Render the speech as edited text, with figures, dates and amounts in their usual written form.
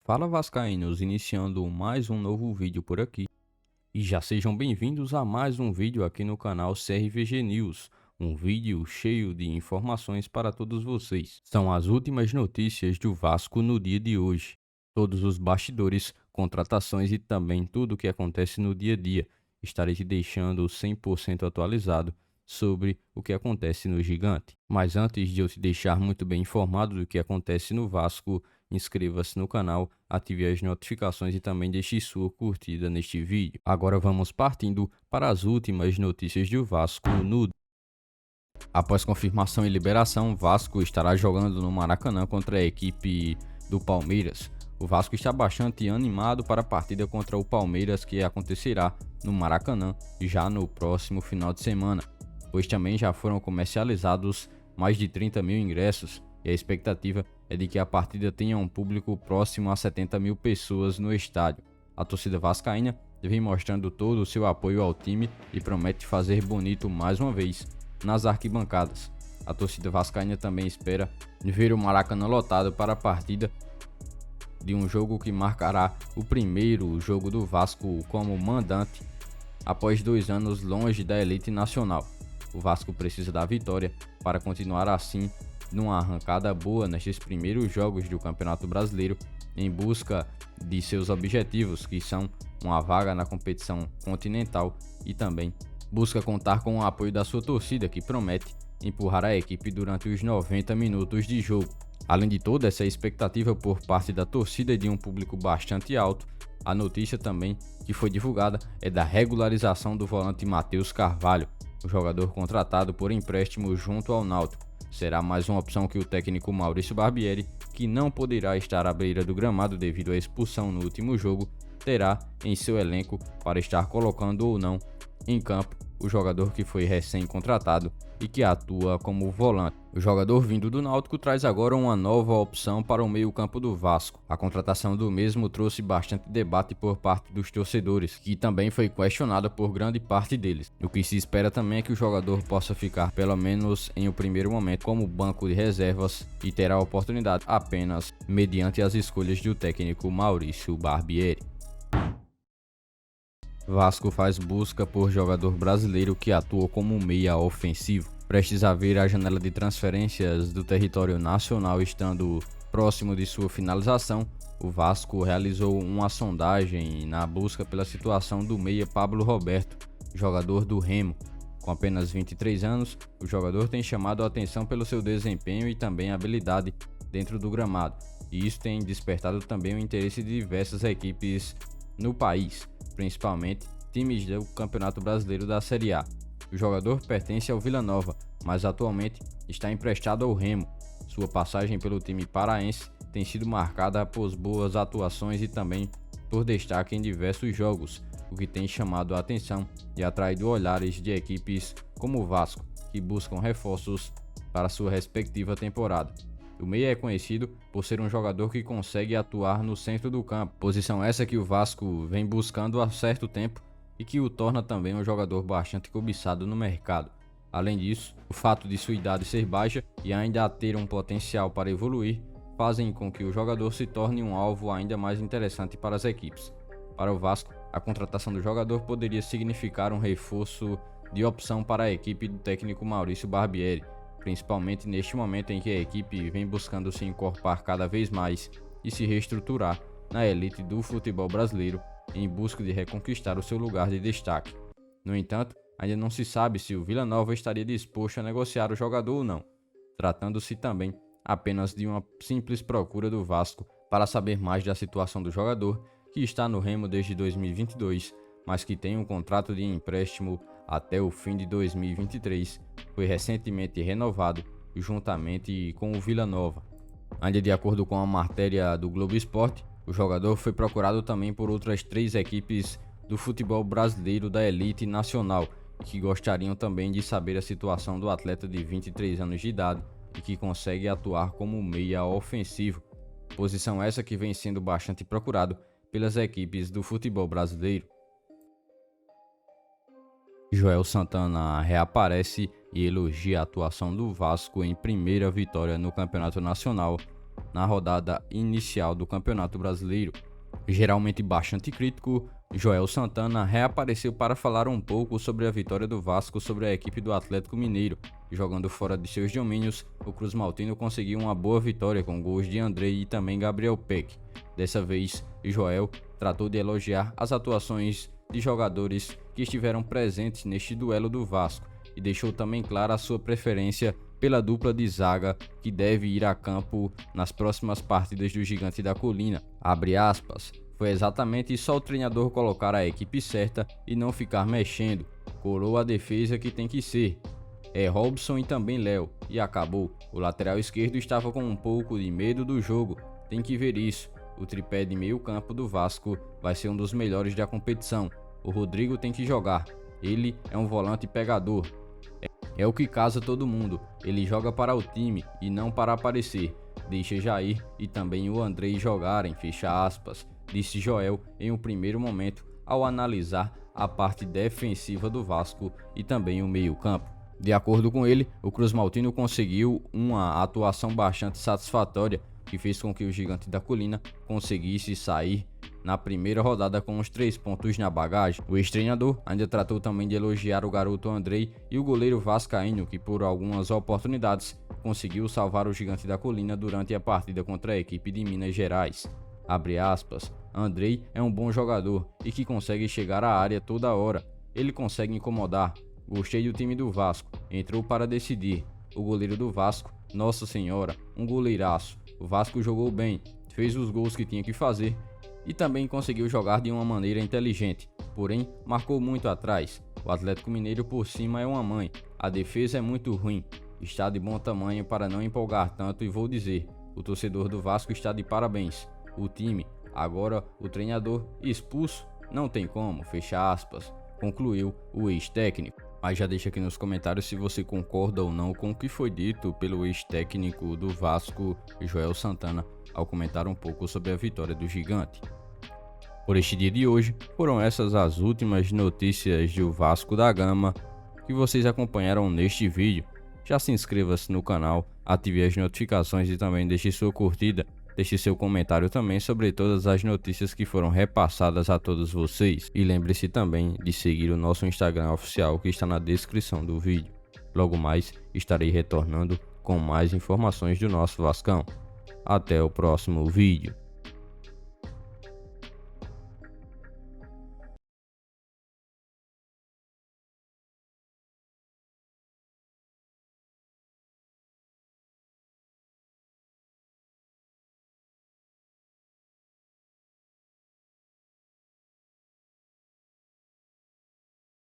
Fala Vascaínos, iniciando mais um novo vídeo por aqui. E já sejam bem-vindos a mais um vídeo aqui no canal CRVG News, um vídeo cheio de informações para todos vocês. São as últimas notícias do Vasco no dia de hoje. Todos os bastidores, contratações e também tudo o que acontece no dia a dia. Estarei te deixando 100% atualizado sobre o que acontece no Gigante. Mas antes de eu te deixar muito bem informado do que acontece no Vasco, inscreva-se no canal, ative as notificações e também deixe sua curtida neste vídeo. Agora vamos partindo para as últimas notícias do Vasco no... Após confirmação e liberação, Vasco estará jogando no Maracanã contra a equipe do Palmeiras. O Vasco está bastante animado para a partida contra o Palmeiras que acontecerá no Maracanã já no próximo final de semana, pois também já foram comercializados mais de 30 mil ingressos e a expectativa é de que a partida tenha um público próximo a 70 mil pessoas no estádio. A torcida vascaína vem mostrando todo o seu apoio ao time e promete fazer bonito mais uma vez nas arquibancadas. A torcida vascaína também espera ver o Maracanã lotado para a partida de um jogo que marcará o primeiro jogo do Vasco como mandante após 2 anos longe da elite nacional. O Vasco precisa da vitória para continuar assim numa arrancada boa nestes primeiros jogos do Campeonato Brasileiro em busca de seus objetivos, que são uma vaga na competição continental e também busca contar com o apoio da sua torcida, que promete empurrar a equipe durante os 90 minutos de jogo. Além de toda essa expectativa por parte da torcida e de um público bastante alto, a notícia também que foi divulgada é da regularização do volante Matheus Carvalho, o jogador contratado por empréstimo junto ao Náutico. Será mais uma opção que o técnico Maurício Barbieri, que não poderá estar à beira do gramado devido à expulsão no último jogo, terá em seu elenco para estar colocando ou não em campo o jogador que foi recém-contratado e que atua como volante. O jogador vindo do Náutico traz agora uma nova opção para o meio-campo do Vasco. A contratação do mesmo trouxe bastante debate por parte dos torcedores, que também foi questionada por grande parte deles. O que se espera também é que o jogador possa ficar pelo menos em um primeiro momento como banco de reservas e terá a oportunidade apenas mediante as escolhas do técnico Maurício Barbieri. Vasco faz busca por jogador brasileiro que atua como meia ofensivo. Prestes a ver a janela de transferências do território nacional estando próximo de sua finalização, o Vasco realizou uma sondagem na busca pela situação do meia Pablo Roberto, jogador do Remo. Com apenas 23 anos, o jogador tem chamado a atenção pelo seu desempenho e também habilidade dentro do gramado, e isso tem despertado também o interesse de diversas equipes no país, principalmente times do Campeonato Brasileiro da Série A. O jogador pertence ao Vila Nova, mas atualmente está emprestado ao Remo. Sua passagem pelo time paraense tem sido marcada por boas atuações e também por destaque em diversos jogos, o que tem chamado a atenção e atraído olhares de equipes como o Vasco, que buscam reforços para sua respectiva temporada. O meia é conhecido por ser um jogador que consegue atuar no centro do campo, posição essa que o Vasco vem buscando há certo tempo e que o torna também um jogador bastante cobiçado no mercado. Além disso, o fato de sua idade ser baixa e ainda ter um potencial para evoluir fazem com que o jogador se torne um alvo ainda mais interessante para as equipes. Para o Vasco, a contratação do jogador poderia significar um reforço de opção para a equipe do técnico Maurício Barbieri, principalmente neste momento em que a equipe vem buscando se encorpar cada vez mais e se reestruturar na elite do futebol brasileiro em busca de reconquistar o seu lugar de destaque. No entanto, ainda não se sabe se o Vila Nova estaria disposto a negociar o jogador ou não, tratando-se também apenas de uma simples procura do Vasco para saber mais da situação do jogador, que está no Remo desde 2022, mas que tem um contrato de empréstimo até o fim de 2023, foi recentemente renovado juntamente com o Vila Nova. Ainda de acordo com a matéria do Globo Esporte, o jogador foi procurado também por outras 3 equipes do futebol brasileiro da elite nacional, que gostariam também de saber a situação do atleta de 23 anos de idade e que consegue atuar como meia ofensivo, posição essa que vem sendo bastante procurado pelas equipes do futebol brasileiro. Joel Santana reaparece e elogia a atuação do Vasco em primeira vitória no Campeonato Nacional na rodada inicial do Campeonato Brasileiro. Geralmente bastante crítico, Joel Santana reapareceu para falar um pouco sobre a vitória do Vasco sobre a equipe do Atlético Mineiro. Jogando fora de seus domínios, o Cruz Maltino conseguiu uma boa vitória com gols de Andrei e também Gabriel Peck. Dessa vez, Joel tratou de elogiar as atuações de jogadores que estiveram presentes neste duelo do Vasco e deixou também clara a sua preferência pela dupla de zaga que deve ir a campo nas próximas partidas do Gigante da Colina. Abre aspas, foi exatamente só o treinador colocar a equipe certa e não ficar mexendo, coroa a defesa que tem que ser. É Robson e também Léo, e acabou. O lateral esquerdo estava com um pouco de medo do jogo, tem que ver isso. O tripé de meio campo do Vasco vai ser um dos melhores da competição. O Rodrigo tem que jogar, ele é um volante pegador. É o que casa todo mundo, ele joga para o time e não para aparecer. Deixa Jair e também o Andrei jogarem, fecha aspas, disse Joel em um primeiro momento ao analisar a parte defensiva do Vasco e também o meio campo. De acordo com ele, o Cruz Maltino conseguiu uma atuação bastante satisfatória que fez com que o Gigante da Colina conseguisse sair na primeira rodada com os 3 pontos na bagagem. O ex-treinador ainda tratou também de elogiar o garoto Andrei e o goleiro vascaíno que por algumas oportunidades conseguiu salvar o Gigante da Colina durante a partida contra a equipe de Minas Gerais. Abre aspas, Andrei é um bom jogador e que consegue chegar à área toda hora. Ele consegue incomodar. Gostei do time do Vasco, entrou para decidir. O goleiro do Vasco, Nossa Senhora, um goleiraço. O Vasco jogou bem, fez os gols que tinha que fazer e também conseguiu jogar de uma maneira inteligente, porém marcou muito atrás. O Atlético Mineiro por cima é uma mãe, a defesa é muito ruim, está de bom tamanho para não empolgar tanto e vou dizer, o torcedor do Vasco está de parabéns. O time, agora o treinador expulso, não tem como, fecha aspas, concluiu o ex-técnico. Mas já deixa aqui nos comentários se você concorda ou não com o que foi dito pelo ex-técnico do Vasco, Joel Santana, ao comentar um pouco sobre a vitória do Gigante. Por este dia de hoje, foram essas as últimas notícias do Vasco da Gama que vocês acompanharam neste vídeo. Já se inscreva-se no canal, ative as notificações e também deixe sua curtida. Deixe seu comentário também sobre todas as notícias que foram repassadas a todos vocês. E lembre-se também de seguir o nosso Instagram oficial que está na descrição do vídeo. Logo mais estarei retornando com mais informações do nosso Vascão. Até o próximo vídeo.